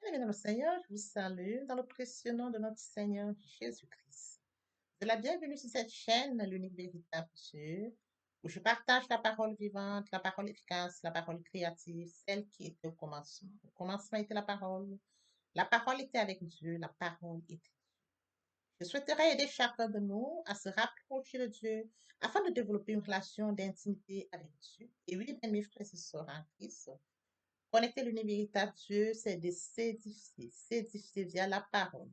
Bien, dans le Seigneur, je vous salue dans le précieux nom de notre Seigneur Jésus-Christ. De la bienvenue sur cette chaîne, l'unique véritable Dieu, où je partage la parole vivante, la parole efficace, la parole créative, celle qui était au commencement. Au commencement était la parole. La parole était avec Dieu, la parole était. Je souhaiterais aider chacun de nous à se rapprocher de Dieu afin de développer une relation d'intimité avec Dieu. Et oui, bien, mes frères et sœurs en Christ, connecter l'univers véritable Dieu, c'est de s'édifier via la parole.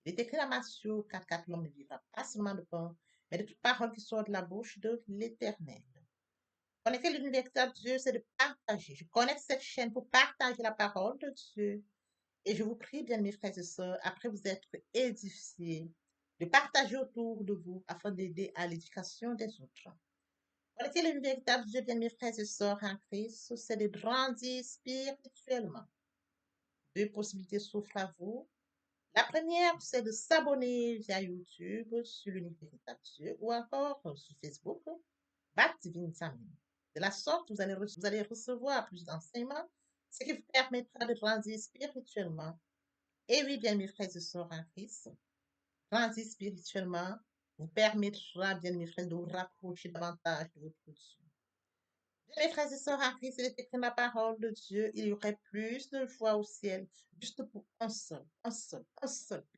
Il est écrit dans Matthieu 4, l'homme ne vivra pas seulement de pain, mais de toute parole qui sort de la bouche de l'Éternel. Connecter l'univers véritable Dieu, c'est de partager. Je connecte cette chaîne pour partager la parole de Dieu. Et je vous prie, bien mes frères et sœurs, après vous être édifiés, de partager autour de vous afin d'aider à l'éducation des autres. Connecter le véritable Dieu, bien mes frères et sœurs en Christ, c'est de grandir spirituellement. Deux possibilités s'offrent à vous. La première, c'est de s'abonner via YouTube sur l'Unique Véritable Dieu ou encore sur Facebook, Bat Divine Family. De la sorte, vous allez recevoir plus d'enseignements, ce qui vous permettra de grandir spirituellement. Et oui, bien mes frères et sœurs en Christ, grandir spirituellement vous permettra, bien mes frères, de vous rapprocher davantage de votre Dieu. Mes frères et sœurs en Christ, il est écrit dans la parole de Dieu, il y aurait plus de joie au ciel, juste pour un seul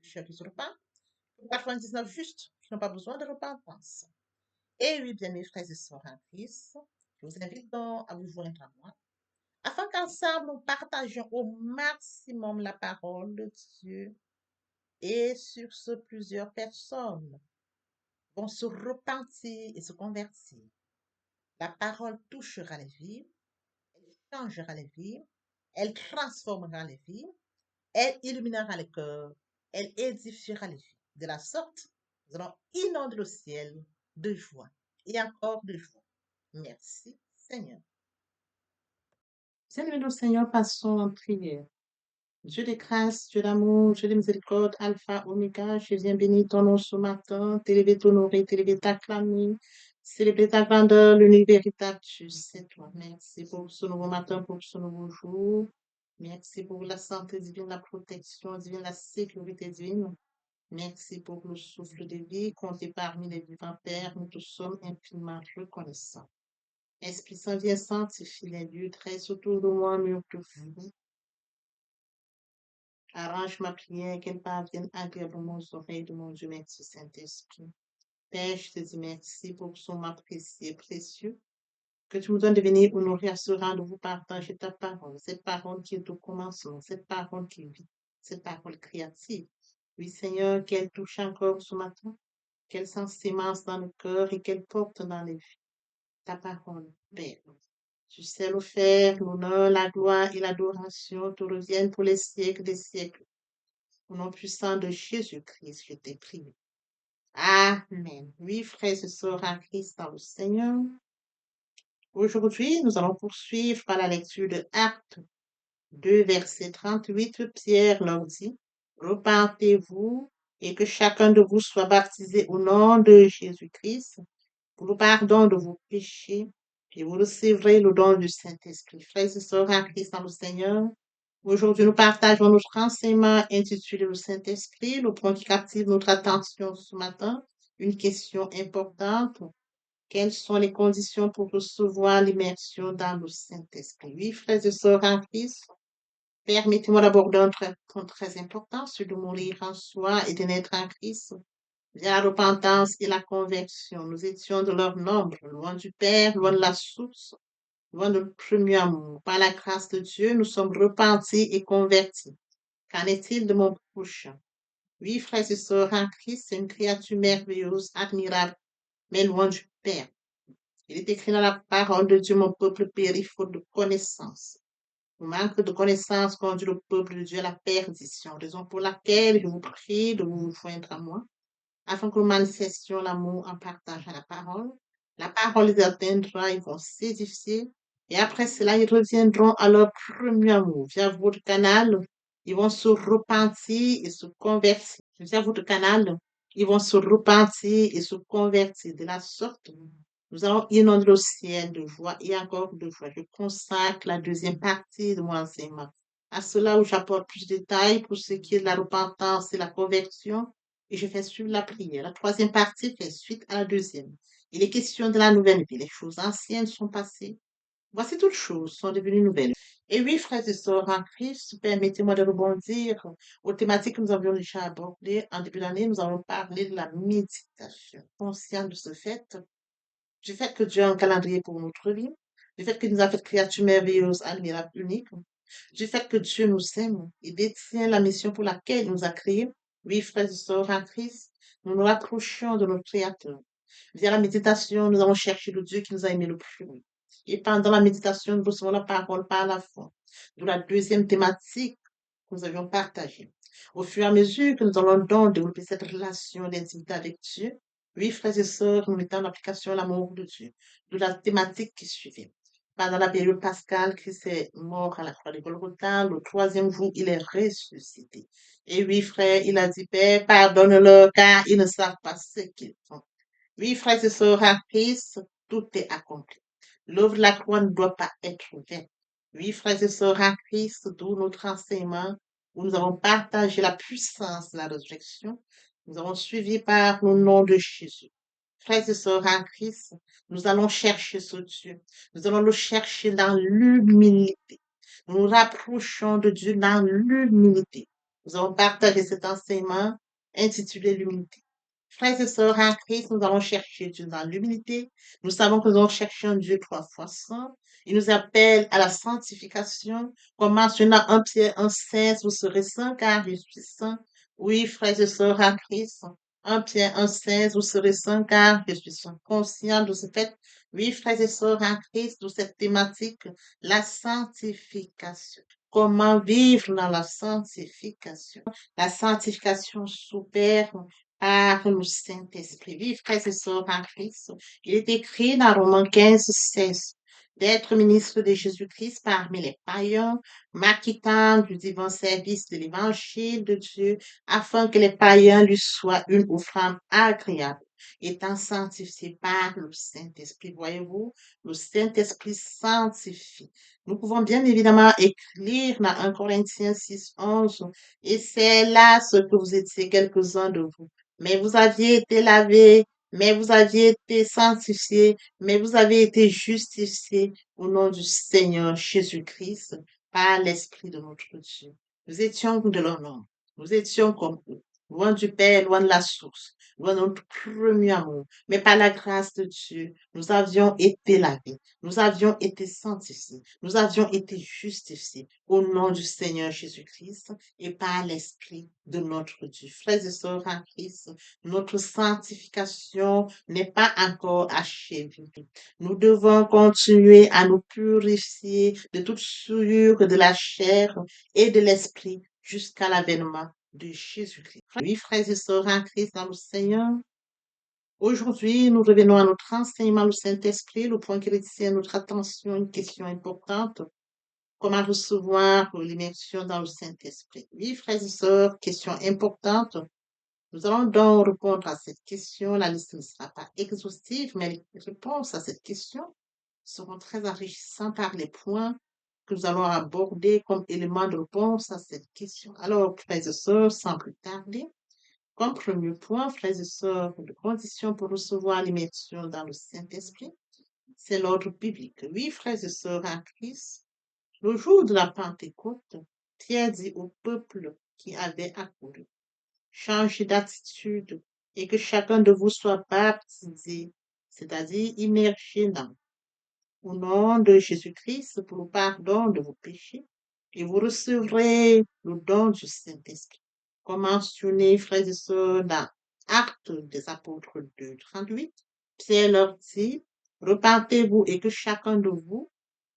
pécheur qui se repent, pour 99 justes qui n'ont pas besoin de repentance. Et oui, bien mes frères et sœurs en Christ, je vous invite donc à vous joindre à moi, afin qu'ensemble nous partagions au maximum la parole de Dieu. Et sur ce, plusieurs personnes vont se repentir et se convertir. La parole touchera les vies, elle changera les vies, elle transformera les vies, elle illuminera les cœurs, elle édifiera les vies. De la sorte, nous allons inonder le ciel de joie et encore de joie. Merci, Seigneur. Seigneur, nous, Seigneur, passons en prière. Dieu de grâce, Dieu d'amour, Dieu de miséricorde, Alpha, Oméga, je viens bénir ton nom ce matin, t'élever, t'honorer, t'élever, t'acclamer, célébrer ta grandeur, l'unique véritable Dieu, c'est toi. Merci pour ce nouveau matin, pour ce nouveau jour. Merci pour la santé divine, la protection divine, la sécurité divine. Merci pour le souffle de vie, compté parmi les vivants Père, nous tous sommes infiniment reconnaissants. Esprit Saint, viens sanctifier les lieux, dresse autour de moi un mur de feu. Arrange ma prière, qu'elle parvienne agréablement aux oreilles de mon Dieu, merci Saint-Esprit. Père, je te dis merci pour son m'a précieux, précieux, que tu me donnes de venir honorer à ce rendez-vous partager ta parole, cette parole qui est au commencement, cette parole qui vit, cette parole créative. Oui, Seigneur, qu'elle touche encore ce matin, qu'elle s'ensémence dans le cœur et qu'elle porte dans les vies. Ta parole, Père. Tu sais le faire, l'honneur, la gloire et l'adoration te reviennent pour les siècles des siècles. Au nom puissant de Jésus-Christ, je t'ai prié. Amen. Oui, frères et sœurs en Christ dans le Seigneur. Aujourd'hui, nous allons poursuivre par la lecture de Actes 2, verset 38. Pierre leur dit, repentez-vous et que chacun de vous soit baptisé au nom de Jésus-Christ pour le pardon de vos péchés et vous recevrez le don du Saint-Esprit. Frères et sœurs en Christ dans le Seigneur, aujourd'hui nous partageons notre enseignement intitulé le Saint-Esprit, le point qui captive notre attention ce matin, une question importante. Quelles sont les conditions pour recevoir l'immersion dans le Saint-Esprit? Oui, frères et sœurs en Christ, permettez-moi d'aborder un point très important, celui de mourir en soi et de naître en Christ. Via la repentance et la conversion, nous étions de leur nombre, loin du Père, loin de la source, loin de notre premier amour. Par la grâce de Dieu, nous sommes repentis et convertis. Qu'en est-il de mon prochain? Oui, frères et sœurs en Christ, c'est une créature merveilleuse, admirable, mais loin du Père. Il est écrit dans la parole de Dieu, mon peuple périt faute de connaissance. Le manque de connaissance conduit le peuple de Dieu à la perdition, raison pour laquelle je vous prie de vous joindre à moi afin que nous manifestions l'amour en partageant la parole. La parole les atteindra, ils vont s'édifier. Et après cela, ils reviendront à leur premier amour. Via votre canal, ils vont se repentir et se convertir. Via votre canal, ils vont se repentir et se convertir. De la sorte, nous allons inonder le ciel de joie et encore de joie. Je consacre la deuxième partie de mon enseignement À cela où j'apporte plus de détails pour ce qui est de la repentance et la conversion, et je fais suivre la prière. La troisième partie fait suite à la deuxième. Il est question de la nouvelle vie. Les choses anciennes sont passées. Voici toutes choses sont devenues nouvelles. Et oui, frères et sœurs en Christ, permettez-moi de rebondir aux thématiques que nous avions déjà abordées. En début d'année, nous avons parlé de la méditation. Conscient de ce fait, du fait que Dieu a un calendrier pour notre vie, du fait qu'il nous a fait créatures merveilleuses, admirables, uniques, du fait que Dieu nous aime et détient la mission pour laquelle il nous a créés. Oui, frères et sœurs en Christ, nous nous rapprochons de notre Créateur. Via la méditation, nous allons chercher le Dieu qui nous a aimés le plus. Et pendant la méditation, nous recevons la parole par la foi. De la deuxième thématique que nous avions partagée. Au fur et à mesure que nous allons donc développer cette relation d'intimité avec Dieu, oui, frères et sœurs, nous mettons en application l'amour de Dieu. De la thématique qui suivait. Pendant la période pascale, Christ est mort à la croix de Golgotha. Le troisième jour, il est ressuscité. Et oui, frère, il a dit, Père, pardonne-leur car ils ne savent pas ce qu'ils font. Oui, frères et sœurs en Christ, tout est accompli. L'œuvre de la croix ne doit pas être vaine. Oui, frères et sœurs en Christ, d'où notre enseignement, où nous avons partagé la puissance de la résurrection, nous avons suivi par le nom de Jésus. Frères et sœurs en Christ, nous allons chercher ce Dieu. Nous allons le chercher dans l'humilité. Nous nous rapprochons de Dieu dans l'humilité. Nous avons partagé cet enseignement intitulé l'humilité. Frères et sœurs en Christ, nous allons chercher Dieu dans l'humilité. Nous savons que nous allons chercher un Dieu trois fois saint. Il nous appelle à la sanctification. Comme mentionné dans 1 Pierre 1,16, vous serez saints car je suis saint. Oui, frères et sœurs en Christ. 1 Pierre 1,16, vous serez saints car je suis saint. Conscient de ce fait. Oui, frères et sœurs en Christ, de cette thématique, la sanctification. Comment vivre dans la sanctification? La sanctification s'opère par le Saint-Esprit. Oui, frères et sœurs en Christ, il est écrit dans Romains 15, 16, d'être ministre de Jésus-Christ parmi les païens, m'acquittant du divin service de l'évangile de Dieu, afin que les païens lui soient une offrande agréable, étant sanctifiés par le Saint-Esprit. Voyez-vous, le Saint-Esprit sanctifie. Nous pouvons bien évidemment écrire dans 1 Corinthiens 6, 11, et c'est là ce que vous étiez quelques-uns de vous. Mais vous aviez été lavés, mais vous aviez été sanctifiés, mais vous avez été justifiés au nom du Seigneur Jésus-Christ par l'Esprit de notre Dieu. Nous étions de leur nom. Nous étions comme eux, loin du Père, loin de la source, loin de notre premier amour. Mais par la grâce de Dieu, nous avions été lavés, nous avions été sanctifiés, nous avions été justifiés au nom du Seigneur Jésus-Christ et par l'Esprit de notre Dieu. Frères et sœurs en Christ, notre sanctification n'est pas encore achevée. Nous devons continuer à nous purifier de toute souillure de la chair et de l'esprit jusqu'à l'avènement de Jésus-Christ. Oui, frères et sœurs en Christ dans le Seigneur, aujourd'hui, nous revenons à notre enseignement, le Saint-Esprit, le point qui retient notre attention, une question importante. Comment recevoir l'immersion dans le Saint-Esprit? Oui, frères et sœurs, question importante. Nous allons donc répondre à cette question. La liste ne sera pas exhaustive, mais les réponses à cette question seront très enrichissantes par les points que nous allons aborder comme éléments de réponse à cette question. Alors, frères et sœurs, sans plus tarder, comme premier point, frères et sœurs, de conditions pour recevoir l'immersion dans le Saint-Esprit, c'est l'ordre biblique. Oui, frères et sœurs en Christ, le jour de la Pentecôte, Pierre dit au peuple qui avait accouru, changez d'attitude et que chacun de vous soit baptisé, c'est-à-dire immergé dans, au nom de Jésus-Christ pour le pardon de vos péchés, et vous recevrez le don du Saint-Esprit. Comme mentionné, frères et sœurs, dans Actes des Apôtres 2, 38, Pierre leur dit, repentez-vous et que chacun de vous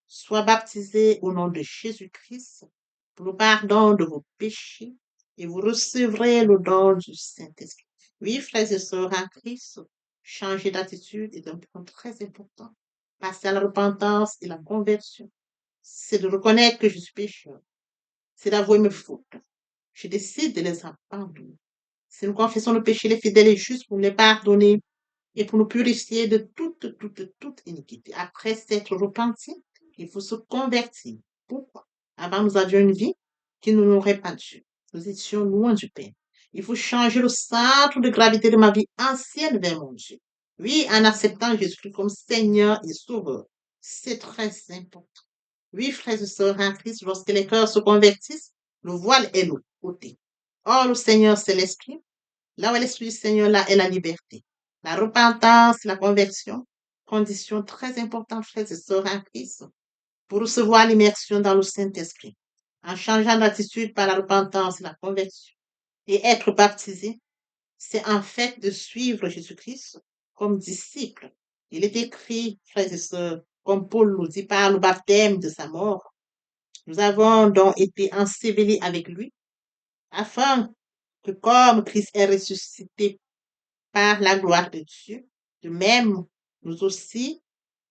soit baptisé au nom de Jésus-Christ pour le pardon de vos péchés et vous recevrez le don du Saint-Esprit. Oui, frères et sœurs en Christ, changer d'attitude est un point très important. Passer à la repentance et la conversion, c'est de reconnaître que je suis pécheur. C'est d'avouer mes fautes. Je décide de les abandonner. Si nous confessons le péché, les fidèles et justes pour nous les pardonner et pour nous purifier de toute iniquité. Après s'être repenti, il faut se convertir. Pourquoi? Avant, nous avions une vie qui ne n'aurait pas Dieu. Nous étions loin du Père. Il faut changer le centre de gravité de ma vie ancienne vers mon Dieu. Oui, en acceptant Jésus-Christ comme Seigneur et Sauveur. C'est très important. Oui, frères et sœurs en Christ, lorsque les cœurs se convertissent, le voile est ôté. Or, le Seigneur, c'est l'Esprit. Là où est l'Esprit du Seigneur, là est la liberté. La repentance, la conversion, condition très importante, frères et sœurs en Christ, pour recevoir l'immersion dans le Saint-Esprit. En changeant d'attitude par la repentance et la conversion et être baptisé, c'est en fait de suivre Jésus-Christ comme disciple. Il est écrit, frères et sœurs, comme Paul nous dit, par le baptême de sa mort. Nous avons donc été ensevelis avec lui, afin que comme Christ est ressuscité par la gloire de Dieu, de même, nous aussi,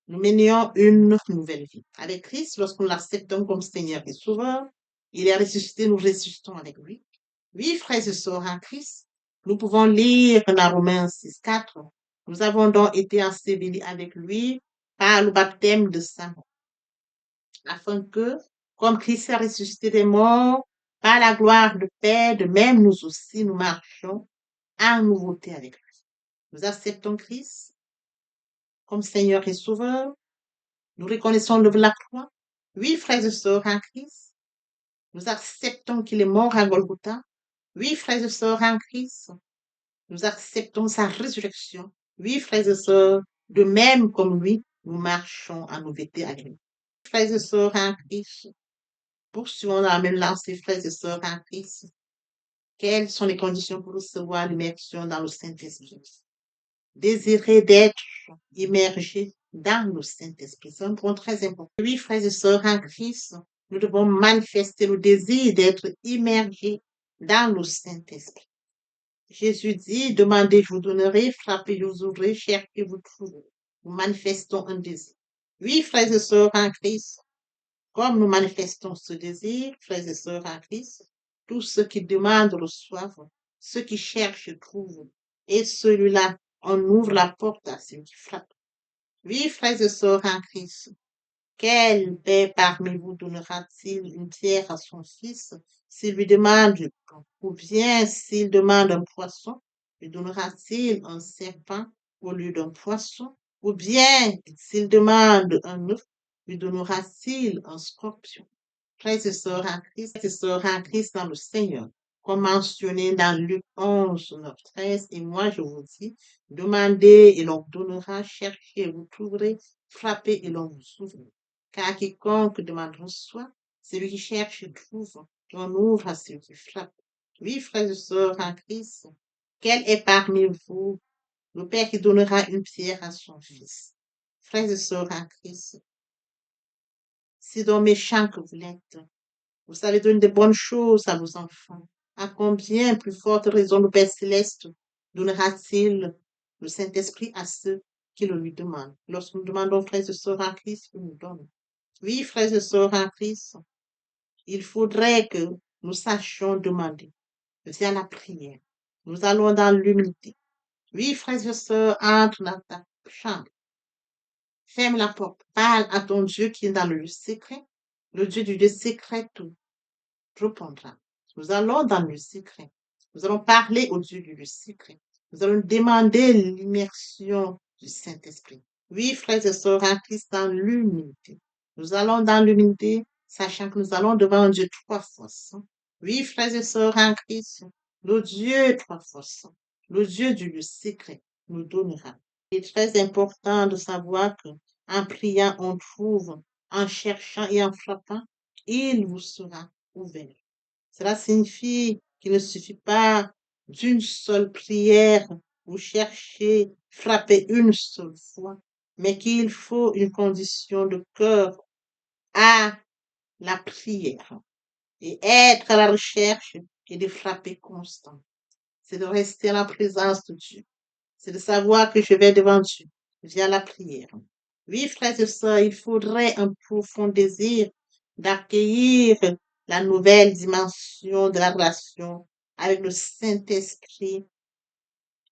nous menions une nouvelle vie. Avec Christ, lorsque nous l'acceptons comme Seigneur et Sauveur, il est ressuscité, nous ressuscitons avec lui. Oui, frères et sœurs en Christ, nous pouvons lire dans Romains 6, 4. Nous avons donc été ensevelis avec lui par le baptême de sa mort, afin que, comme Christ est ressuscité des morts, par la gloire de Père, de même nous aussi, nous marchons en nouveauté avec lui. Nous acceptons Christ comme Seigneur et Sauveur. Nous reconnaissons le de la croix. Oui, frères et sœurs en Christ, nous acceptons qu'il est mort à Golgotha. Oui, frères et sœurs en Christ, nous acceptons sa résurrection. Oui, frères et sœurs, de même comme lui, nous marchons en nouveauté avec lui. Frères et sœurs en Christ, poursuivons dans la même lancée, frères et sœurs en Christ. Quelles sont les conditions pour recevoir l'immersion dans le Saint-Esprit? Désirer d'être immergé dans le Saint-Esprit. C'est un point très important. Oui, frères et sœurs en Christ, nous devons manifester le désir d'être immergé dans le Saint-Esprit. Jésus dit, demandez, je vous donnerai, frappez, je vous ouvrirez, cherchez, vous trouverez. Nous manifestons un désir. Oui, frères et sœurs en Christ, comme nous manifestons ce désir, frères et sœurs en Christ, tous ceux qui demandent reçoivent, ceux qui cherchent trouvent, et celui-là, on ouvre la porte à celui qui frappe. Oui, frères et sœurs en Christ, quel père parmi vous donnera-t-il une pierre à son fils s'il lui demande du pain? Ou bien s'il demande un poisson, lui donnera-t-il un serpent au lieu d'un poisson? Ou bien s'il demande un œuf, lui donnera-t-il un scorpion? Frères et sœurs en Christ dans le Seigneur, comme mentionné dans Luc 11, 9, 13, et moi je vous dis, demandez et l'on donnera, cherchez et vous trouverez, frappez et l'on vous ouvrira. Car quiconque demande reçoit, celui qui cherche trouve, on ouvre à celui qui frappe. Oui, frères et sœurs en Christ, quel est parmi vous le Père qui donnera une pierre à son fils? Frères et sœurs en Christ, si donc méchant que vous l'êtes, vous savez donner de bonnes choses à vos enfants, à combien plus forte raison le Père céleste donnera-t-il le Saint-Esprit à ceux qui le lui demandent? Lorsque nous demandons, frères et sœurs en Christ, il nous donne. Oui, frères et sœurs en Christ, il faudrait que nous sachions demander via la prière. Nous allons dans l'humilité. Oui, frères et sœurs, entre dans ta chambre. Ferme la porte. Parle à ton Dieu qui est dans le lieu secret. Le Dieu du lieu secret tout répondra. Nous allons dans le secret. Nous allons parler au Dieu du lieu secret. Nous allons demander l'immersion du Saint-Esprit. Oui, frères et sœurs en Christ, dans l'humilité. Nous allons dans l'humilité, sachant que nous allons devant un Dieu trois fois saint. Oui, frères et sœurs en Christ, le Dieu trois fois saint, le Dieu du lieu secret, nous donnera. Il est très important de savoir que en priant, on trouve, en cherchant et en frappant, il vous sera ouvert. Cela signifie qu'il ne suffit pas d'une seule prière ou chercher, frapper une seule fois, mais qu'il faut une condition de cœur à la prière et être à la recherche et de frapper constant. C'est de rester en la présence de Dieu. C'est de savoir que je vais devant Dieu via la prière. Oui, frères et sœurs, il faudrait un profond désir d'accueillir la nouvelle dimension de la relation avec le Saint-Esprit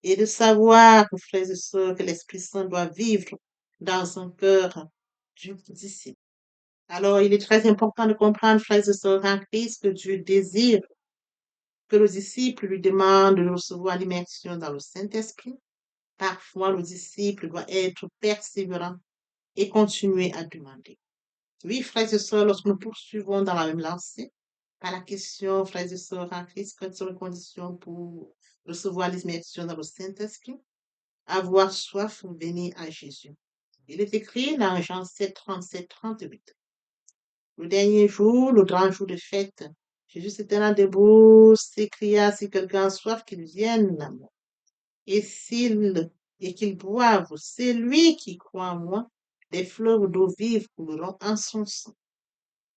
et de savoir, frères et sœurs, que l'Esprit Saint doit vivre dans un cœur du disciple. Alors, il est très important de comprendre, frères et sœurs en Christ, que Dieu désire que le disciple lui demande de recevoir l'immersion dans le Saint-Esprit. Parfois, le disciple doit être persévérant et continuer à demander. Oui, frères et sœurs, lorsque nous poursuivons dans la même lancée, par la question, frères et sœurs en Christ, quelles sont les conditions pour recevoir l'immersion dans le Saint-Esprit? Avoir soif, venir à Jésus. Il est écrit dans Jean 7, 37, 38. Le dernier jour, le grand jour de fête, Jésus s'était là debout, s'écria, si quelqu'un a soif, qu'il vienne à moi. Et qu'il boive, c'est lui qui croit en moi, des fleuves d'eau vive couleront en son sang,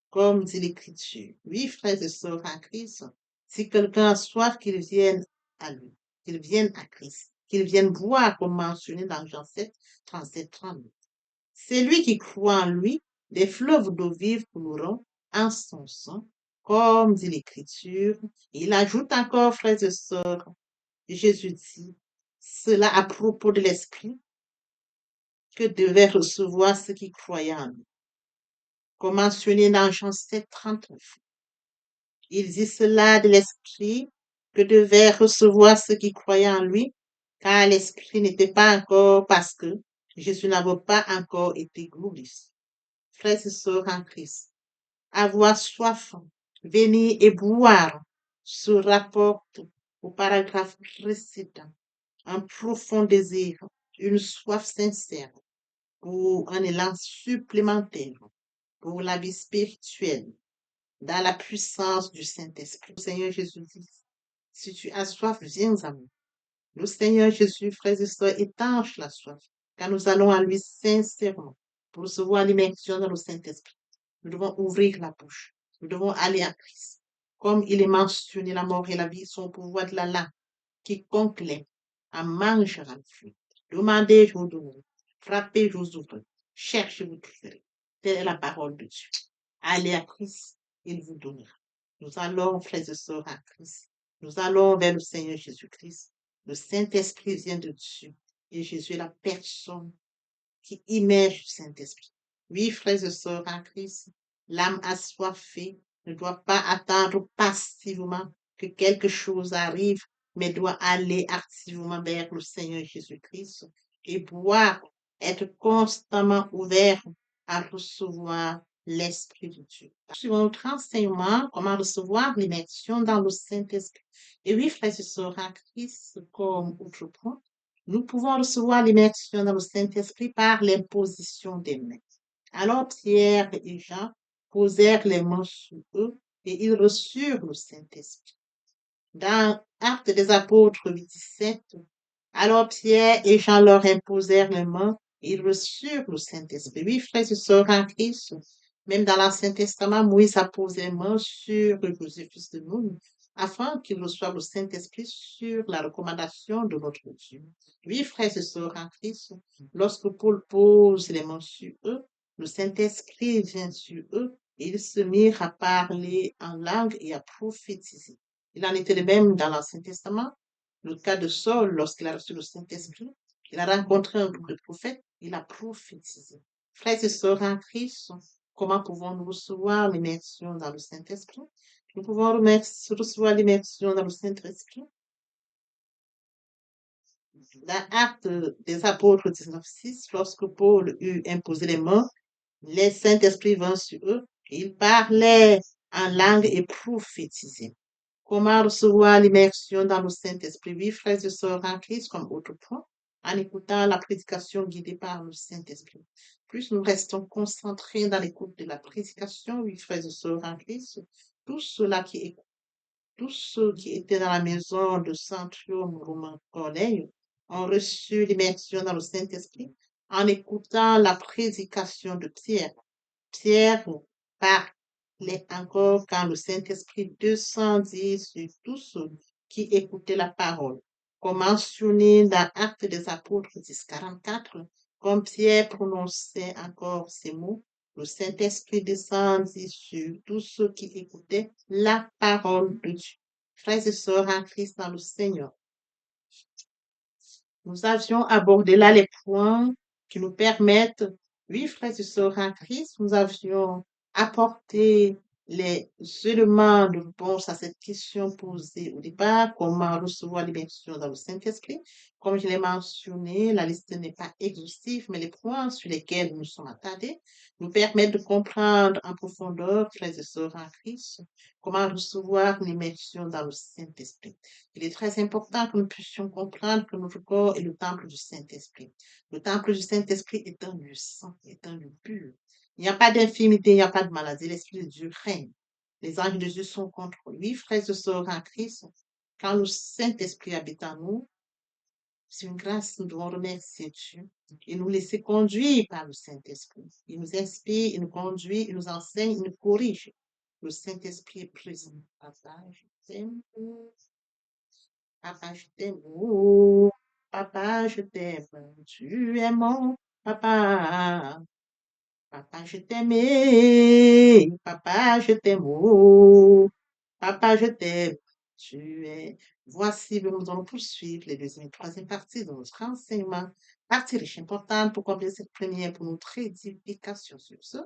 comme dit l'Écriture. Oui, frères et sœurs en Christ, si quelqu'un a soif, qu'il vienne à lui, qu'il vienne à Christ, qu'il vienne boire, comme mentionné dans Jean 7, 37, 38. C'est lui qui croit en lui, des fleuves d'eau vive couleront en son sang, comme dit l'Écriture. Il ajoute encore, frères et sœurs, Jésus dit cela à propos de l'Esprit que devaient recevoir ceux qui croyaient en lui. Comme mentionné dans Jean 7, 39. Il dit cela de l'Esprit que devaient recevoir ceux qui croyaient en lui, car l'Esprit n'était pas encore, parce que Jésus n'avait pas encore été glorifié. Frères et sœurs en Christ, avoir soif, venir et boire se rapporte au paragraphe précédent. Un profond désir, une soif sincère pour un élan supplémentaire pour la vie spirituelle dans la puissance du Saint-Esprit. Le Seigneur Jésus dit, si tu as soif, viens à moi. Le Seigneur Jésus, frères et sœurs, étanche la soif, car nous allons à lui sincèrement pour recevoir l'immersion dans le Saint-Esprit. Nous devons ouvrir la bouche. Nous devons aller à Christ. Comme il est mentionné, la mort et la vie sont au pouvoir de la langue. Quiconque l'aime en mangera le fruit. Demandez, je vous donnerai. Frappez, je vous ouvrirai. Cherchez, vous trouverez. Telle est la parole de Dieu. Allez à Christ, il vous donnera. Nous allons, frères et sœurs, à Christ. Nous allons vers le Seigneur Jésus-Christ. Le Saint-Esprit vient de Dieu. Et Jésus est la personne qui immerge le Saint-Esprit. Oui, frères et sœurs en Christ, l'âme assoiffée ne doit pas attendre passivement que quelque chose arrive, mais doit aller activement vers le Seigneur Jésus-Christ et boire, être constamment ouvert à recevoir l'Esprit de Dieu. Suivant notre enseignement, comment recevoir l'immersion dans le Saint-Esprit. Et oui, frères et sœurs en Christ, comme autre point, nous pouvons recevoir l'immersion dans le Saint-Esprit par l'imposition des mains. Alors Pierre et Jean posèrent les mains sur eux et ils reçurent le Saint-Esprit. Dans Actes des Apôtres 8, 17, alors Pierre et Jean leur imposèrent les mains et ils reçurent le Saint-Esprit. Oui, frères et sœurs en Christ, même dans l'Ancien Testament, Moïse a posé les mains sur Joseph, fils de Nun, afin qu'il reçoive le Saint-Esprit sur la recommandation de notre Dieu. Oui, frères et sœurs en Christ, lorsque Paul pose les mains sur eux, le Saint-Esprit vient sur eux et ils se mirent à parler en langue et à prophétiser. Il en était de même dans l'Ancien Testament. Le cas de Saul, lorsqu'il a reçu le Saint-Esprit, il a rencontré un groupe de prophètes, il a prophétisé. Frères et sœurs en Christ, comment pouvons-nous recevoir l'immersion dans le Saint-Esprit? Nous pouvons recevoir l'immersion dans le Saint-Esprit dans Actes des Apôtres 19, 6, lorsque Paul eut imposé les mains, les Saint-Esprit vint sur eux, et ils parlaient en langue et prophétisaient. Comment recevoir l'immersion dans le Saint-Esprit? Oui, frères et sœurs en Christ, comme autre point, en écoutant la prédication guidée par le Saint-Esprit. Plus nous restons concentrés dans l'écoute de la prédication, oui, frères et sœurs en Christ, tous ceux qui étaient dans la maison de Centurion Romain Corneille ont reçu l'immersion dans le Saint-Esprit en écoutant la prédication de Pierre. Pierre parlait encore quand le Saint-Esprit descendit sur tous ceux qui écoutaient la parole. Comme mentionné dans Actes des Apôtres 10, 44, comme Pierre prononçait encore ces mots, le Saint-Esprit descendit sur tous ceux qui écoutaient la parole de Dieu. Frères et sœurs en Christ dans le Seigneur, nous avions abordé là les points qui nous permettent, oui, frères et sœurs en Christ, nous avions apporter les éléments de réponse à cette question posée au départ, comment recevoir l'immersion dans le Saint-Esprit. Comme je l'ai mentionné, la liste n'est pas exhaustive, mais les points sur lesquels nous sommes attardés nous permettent de comprendre en profondeur, frères et sœurs en Christ, comment recevoir l'immersion dans le Saint-Esprit. Il est très important que nous puissions comprendre que notre corps est le temple du Saint-Esprit. Le temple du Saint-Esprit est un lieu saint, est un lieu pur. Il n'y a pas d'infirmité, il n'y a pas de maladie. L'Esprit de Dieu règne. Les anges de Dieu sont contre lui. Frères et sœurs en Christ, quand le Saint-Esprit habite en nous, c'est une grâce, nous devons remercier Dieu et nous laisser conduire par le Saint-Esprit. Il nous inspire, il nous conduit, il nous enseigne, il nous corrige. Le Saint-Esprit est présent. Papa, je t'aime. Papa, je t'aime. Oh, papa, je t'aime. Tu es mon papa. Papa, je t'aime. Papa, je t'aime. Oh, papa, je t'aime. Tu es. Voici, nous allons poursuivre les deuxième et troisième parties de notre enseignement. Partie riche importante pour compléter cette première pour notre édification sur ce.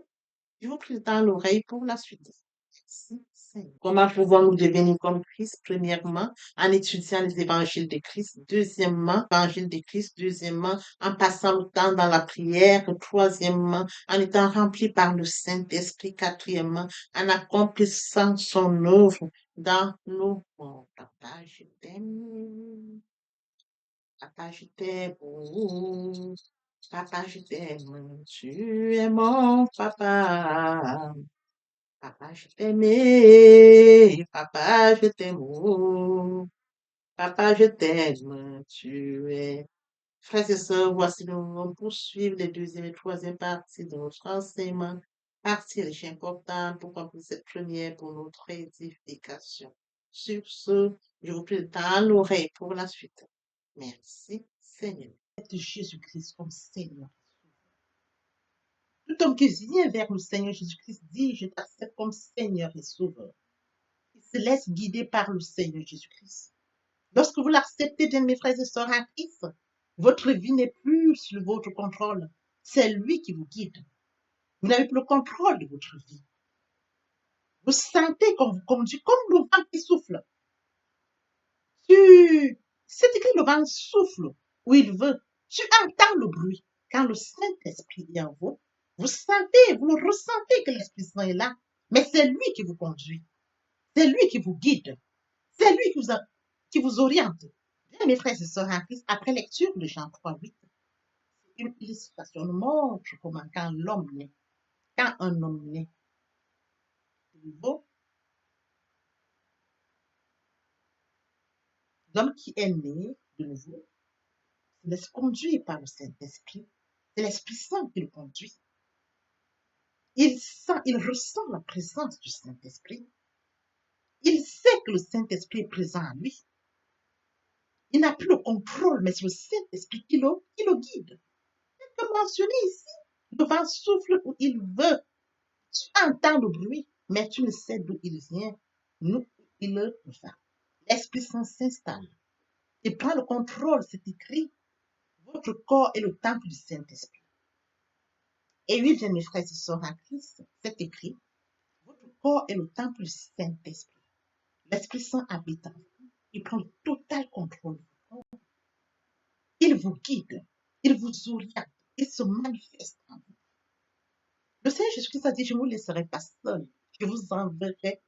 Je vous prie dans l'oreille pour la suite. Merci, Seigneur. Comment pouvons-nous devenir comme Christ? Premièrement, en étudiant les évangiles de Christ. Deuxièmement, l'évangile de Christ. Deuxièmement, en passant le temps dans la prière. Troisièmement, en étant rempli par le Saint-Esprit. Quatrièmement, en accomplissant son œuvre dans nos mondes. Papa, je t'aime. Papa, je t'aime. Oh, papa, je t'aime. Tu es mon papa. Papa, je t'aime. Papa, je t'aime. Oh, papa, je t'aime. Tu es. Frères et sœurs, voici nous allons poursuivre les deuxième et troisième parties de notre enseignement. Partie riche importante pour compléter cette première pour notre édification. Sur ce, je vous prie dans l'oreille pour la suite. Merci, Seigneur. Jésus-Christ comme Seigneur. Tout homme qui vient vers le Seigneur Jésus-Christ dit, je t'accepte comme Seigneur et Sauveur. Il se laisse guider par le Seigneur Jésus-Christ. Lorsque vous l'acceptez, bien mes frères et sœurs en Christ, votre vie n'est plus sous votre contrôle. C'est lui qui vous guide. Vous n'avez plus le contrôle de votre vie. Vous sentez qu'on vous conduit comme le vent qui souffle. C'est écrit le vent souffle où il veut. Tu entends le bruit. Quand le Saint-Esprit est en vous, vous sentez, vous le ressentez que l'Esprit Saint est là. Mais c'est lui qui vous conduit. C'est lui qui vous guide. C'est lui qui vous oriente. Bien, mes frères et sœurs en Christ, après lecture de Jean 3:8, une illustration nous montre comment quand l'homme naît, quand un homme naît de nouveau, l'homme qui est né de nouveau se laisse conduire par le Saint-Esprit. C'est l'Esprit Saint qui le conduit. Il ressent la présence du Saint-Esprit. Il sait que le Saint-Esprit est présent en lui. Il n'a plus le contrôle, mais c'est le Saint-Esprit qui le guide. Comme mentionné ici, le vent souffle où il veut. Tu entends le bruit, mais tu ne sais d'où il vient, d'où il va. L'Esprit Saint s'installe. Il prend le contrôle, c'est écrit. Votre corps est le temple du Saint-Esprit. Et oui, bien mes frères et sœurs en Christ, c'est écrit. Votre corps est le temple du Saint-Esprit. L'Esprit Saint habite en vous. Il prend le total contrôle. Il vous guide. Il vous oriente. Il se manifeste en vous. Le Seigneur Jésus-Christ a dit, je ne vous laisserai pas seul. Je vous enverrai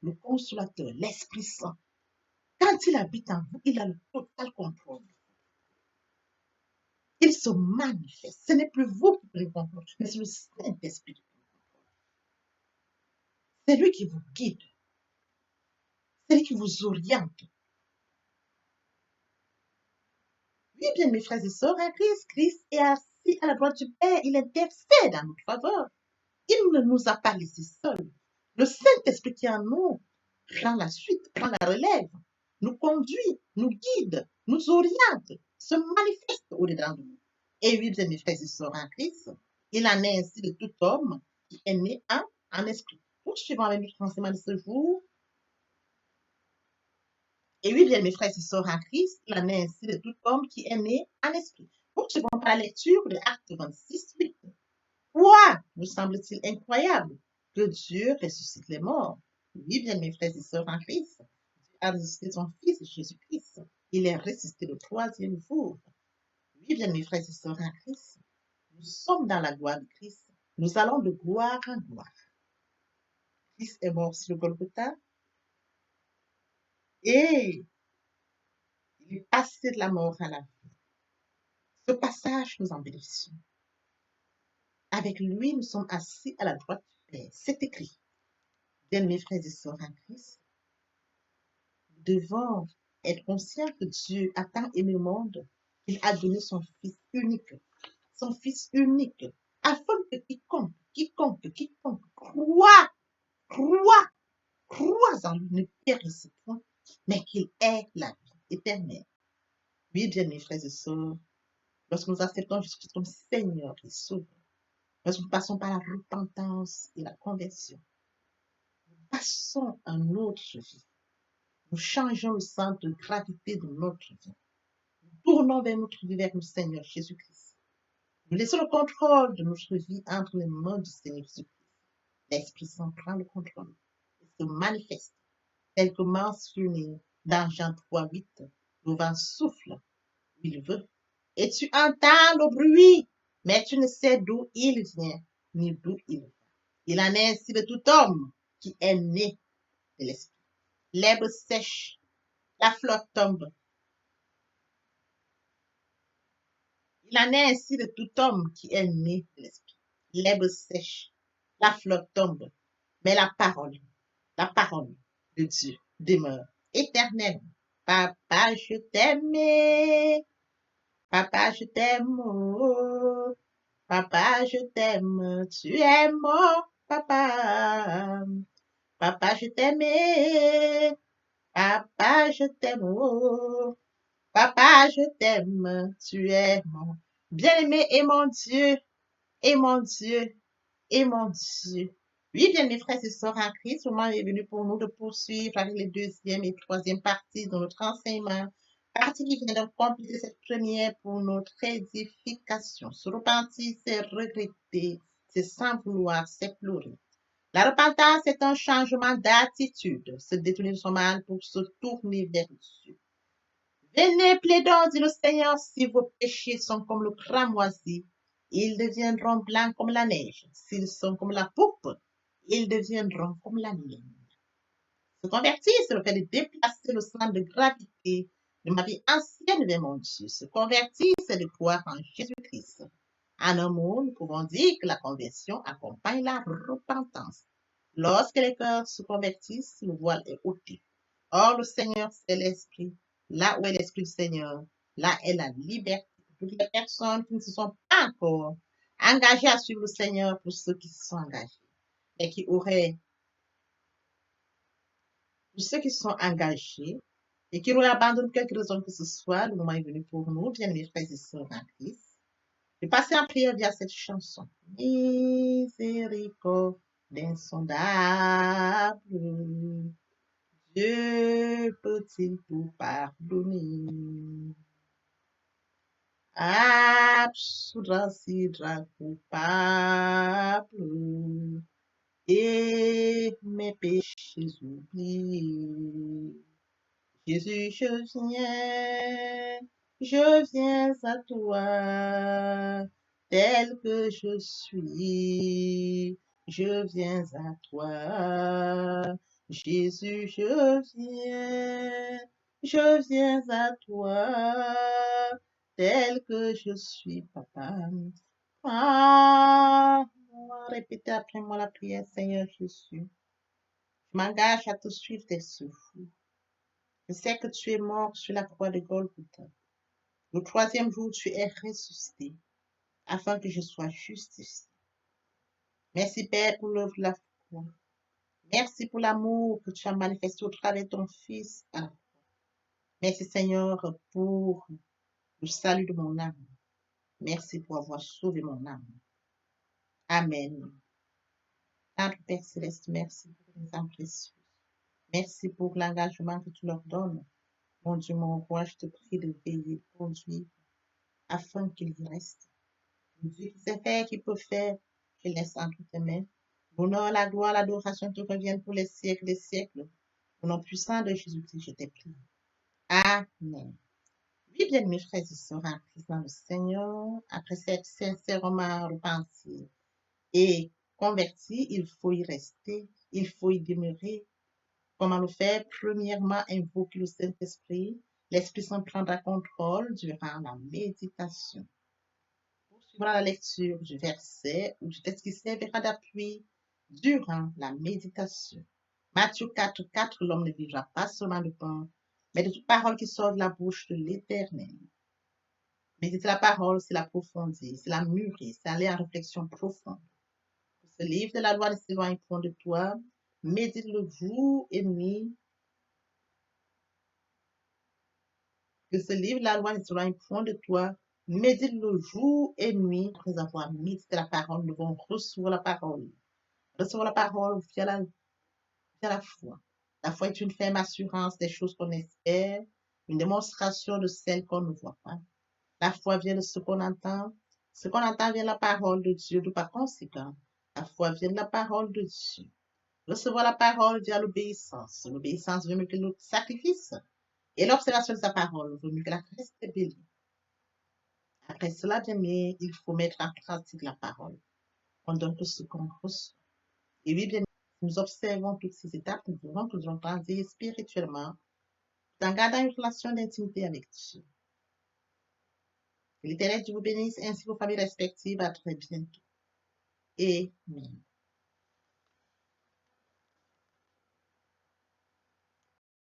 le consolateur, l'Esprit Saint. Quand il habite en vous, il a le total contrôle. Il se manifeste. Ce n'est plus vous qui prenez le contrôle, mais c'est le Saint-Esprit qui prend le contrôle. C'est lui qui vous guide. C'est lui qui vous oriente. Oui, bien, mes frères et sœurs, en Christ est assis à la droite du Père. Il intercède en notre faveur. Il ne nous a pas laissés seuls. Le Saint-Esprit qui est en nous prend la suite, prend la relève, nous conduit, nous guide, nous oriente, se manifeste au-dedans de nous. Et oui, bien, mes frères et sœurs en Christ, il en est ainsi de tout homme qui est né en esprit. Poursuivons avec notre enseignement de ce jour. Et oui, bien, mes frères et sœurs en Christ, il en est ainsi de tout homme qui est né en esprit. Poursuivons par la lecture de Actes 26:8. Quoi vous semble-t-il incroyable que Dieu ressuscite les morts. Oui, bien mes frères et sœurs en Christ, Dieu a ressuscité son Fils Jésus-Christ. Il est ressuscité le troisième jour. Oui, bien mes frères et sœurs en Christ, nous sommes dans la gloire de Christ. Nous allons de gloire en gloire. Christ est mort sur le Golgotha et il est passé de la mort à la vie. Ce passage, nous en bénéficions. Avec lui, nous sommes assis à la droite du Père. C'est écrit. Bien, mes frères et sœurs en Christ, nous devons être conscients que Dieu a tant aimé le monde qu'il a donné son Fils unique, afin que quiconque croit en lui ne périsse point, mais qu'il ait la vie éternelle. Oui, bien, mes frères et sœurs, lorsque nous acceptons Jésus comme Seigneur et Sauveur, lorsque nous passons par la repentance et la conversion, nous passons à notre vie. Nous changeons le centre de gravité de notre vie. Nous tournons vers notre vie, vers le Seigneur Jésus-Christ. Nous laissons le contrôle de notre vie entre les mains du Seigneur Jésus-Christ. L'Esprit Saint prend le contrôle et se manifeste tel que mentionné dans Jean 3:8. Le vent souffle où il veut et tu entends le bruit, mais tu ne sais d'où il vient ni d'où il va. Il en est ainsi de tout homme qui est né de l'Esprit. L'herbe sèche, la flotte tombe. Il en est ainsi de tout homme qui est né de l'Esprit. L'herbe sèche, la flotte tombe, mais la parole de Dieu demeure éternelle. Papa, je t'aime. Papa, je t'aime. Oh. Papa, je t'aime. Tu es mon papa. Papa, je t'aime. Papa, je t'aime. Oh. Papa, je t'aime. Tu es mon bien-aimé et mon Dieu. Et mon Dieu. Et mon Dieu. Oui, bien, mes frères et sœurs en Christ, le moment est venu pour nous de poursuivre avec les deuxième et troisième parties de notre enseignement. Partie qui vient de compléter cette première pour notre édification. Se repentir, c'est regretter, c'est sans vouloir, c'est pleurer. La repentance est un changement d'attitude, se détourner de son mal pour se tourner vers Dieu. Venez, plaidons, dit le Seigneur, si vos péchés sont comme le cramoisi, ils deviendront blancs comme la neige. S'ils sont comme la pourpre, ils deviendront comme la laine. Se convertir, c'est le fait de déplacer le centre de gravité de ma vie ancienne vers mon Dieu. Se convertir, c'est de croire en Jésus-Christ. En un mot, nous pouvons dire que la conversion accompagne la repentance. Lorsque les cœurs se convertissent, le voile est ôté. Or, le Seigneur, c'est l'Esprit. Là où est l'Esprit du Seigneur, là est la liberté. Toutes les personnes qui ne se sont pas encore engagées à suivre le Seigneur, pour ceux qui se sont engagés, et qui auraient, pour ceux qui se sont engagés, et qui auraient abandonné quelque raison que ce soit, le moment est venu pour nous, bien mes frères et sœurs en Christ, de passer en prière via cette chanson. Miséricorde insondable, Dieu peut-il tout pardonner? Absoudra sidra coupable et mes péchés oubliés. Jésus, je viens à toi, tel que je suis, je viens à toi. Jésus, je viens à toi, tel que je suis, papa. Ah, répétez après moi la prière, Seigneur Jésus. Je m'engage à te suivre tes souffles. Je sais que tu es mort sur la croix de Golgotha. Le troisième jour, tu es ressuscité afin que je sois justifié. Merci, Père, pour l'œuvre de la croix. Merci pour l'amour que tu as manifesté au travers de ton Fils. Merci, Seigneur, pour le salut de mon âme. Merci pour avoir sauvé mon âme. Amen. Notre Père Céleste, merci pour les âmes précieuses. Merci pour l'engagement que tu leur donnes. Mon Dieu, mon roi, je te prie de veiller, conduire, afin qu'il y reste. Dieu qui sait faire, qui peut faire, je laisse entre tes mains. L'honneur, la gloire, l'adoration te reviennent pour les siècles des siècles. Au nom puissant de Jésus-Christ, je t'ai prié. Amen. Oui, bien, mes frères et sœurs, en Christ dans le Seigneur, après cette sincèrement repentie et converti, il faut y rester, il faut y demeurer. Comment le faire? Premièrement, invoquer le Saint-Esprit. L'Esprit Saint prendra contrôle durant la méditation. Poursuivra la lecture du verset ou du texte qui servira d'appui durant la méditation. Matthieu 4:4, l'homme ne vivra pas seulement de pain, mais de toute parole qui sort de la bouche de l'Éternel. Méditer la parole, c'est l'approfondir, c'est la mûrir, c'est aller en réflexion profonde. Ce livre de la loi ne s'éloigne point de toi. Médite-le jour et nuit. Que ce livre de la loi ne s'éloigne point de toi. Médite-le jour et nuit. Après avoir médité la parole, nous devons recevoir la parole. Recevoir la parole via la foi. La foi est une ferme assurance des choses qu'on espère, une démonstration de celles qu'on ne voit pas. La foi vient de ce qu'on entend. Ce qu'on entend vient de la parole de Dieu, de par conséquent. La foi vient de la parole de Dieu. Recevoir la parole via l'obéissance. L'obéissance veut mieux que le sacrifice. Et l'observation de sa parole vaut mieux que la reste rébellion. Après cela, bien aimé, il faut mettre en pratique la parole. On donne tout ce qu'on reçoit. Et oui, bien, nous observons toutes ces étapes, nous verrons que nous allons grandir spirituellement en gardant une relation d'intimité avec Dieu. Que l'Éternel Dieu vous bénisse ainsi que vos familles respectives. À très bientôt. Amen.